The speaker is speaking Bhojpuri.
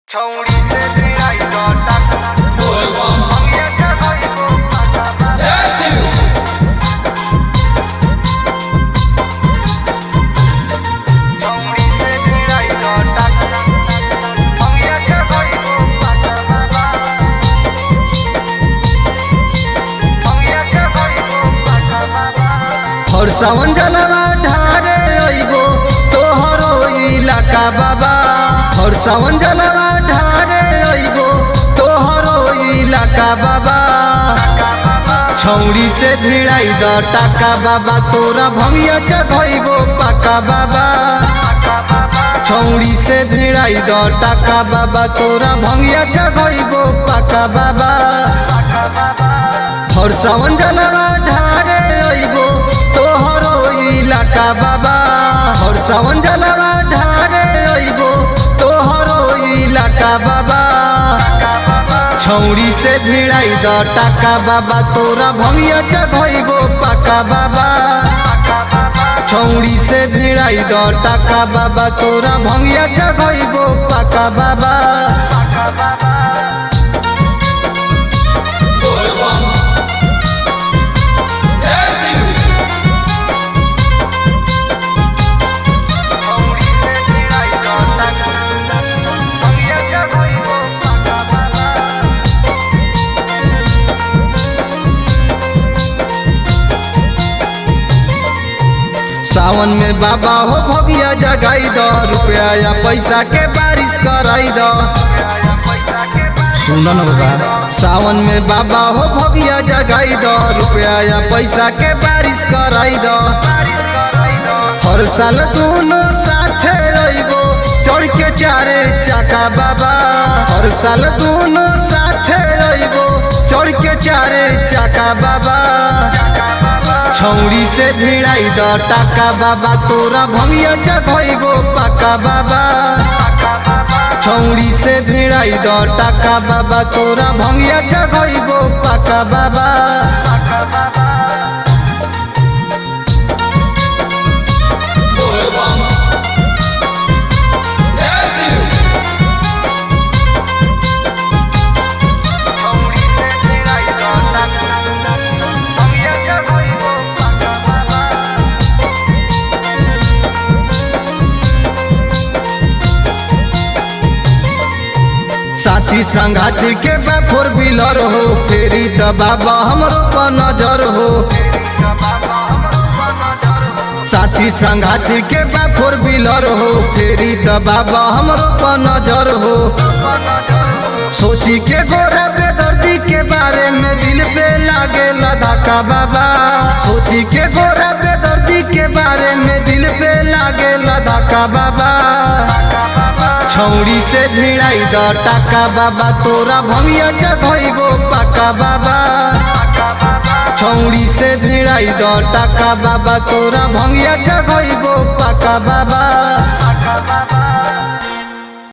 छौड़ी से भिड़ाई डटक भंगिया जगइबो पाका छौड़ी से भिड़ाई डटक भंगिया जगइबो पाका भंगिया जगइबो पाका और सावन जनवा ढारे अइबो तोहरो इलाका बाबा। और सावन जनवा ढारे अइबो तोहरो इलाका बाबा। छौड़ी से भिड़ाई द टाका बाबा तोरा भंगिया चघइबो पाका बाबा। छौड़ी से भिड़ाई द टाका बाबा तोरा भंगिया चघइबो पाका बाबा। और सावन जनवा ढारे अइबो तोहरो इलाका बाबा। और सावन जनवा ढारे अइबो तोहरो इलाका बाबा। छौड़ी से भिड़ाई द टाका बाबा तोरा भंगिया चघइबो पाका बाबा। छौड़ी से भिड़ाई द टाका बाबा तोरा भंगिया चघइबो पाका बाबा। छौड़ी से भिड़ाई डटक भंगिया जगइबो पाका सावन में बाबा हो भगिया जगाई द रुपया या पैसा के बारिश कराई द। सुनो न बाबा, सावन में बाबा हो भगिया जगाई द रुपया या पैसा के बारिश कराई द। हर साल दोनों साथे रहिबो चढ़ के चारे चाका बाबा। हर साल दोनों साथे रहिबो चढ़ के चारे चाका बाबा। छौड़ी से भिड़ाई द टाका बाबा तोरा भंगिया चघइबो पाका बाबा। छौड़ी से भिड़ाई द टाका बाबा तोरा भंगिया चघइबो पाका बाबा। छौड़ी से भिड़ाई डटक भंगिया जगइबो पाका साथी संगाती के बा फोर व्हीलर हो फेरी द बाबा हमरो पर नजर हो। साथी संगाती के बा फोर व्हीलर हो फेरी द बाबा हमरो पर नजर हो। सोची के गोरा बेदर्दी के बारे में दिल पे लागे धक्का बाबा। सोची के गोरा बेदर्दी के बारे में दिल पे लागे धक्का बाबा। छौड़ी से भिड़ाई द टाका बाबा तोरा भंगिया चघइबो पाका बाबा। छौड़ी से भिड़ाई द टाका बाबा तोरा भंगिया चघइबो पाका बाबा।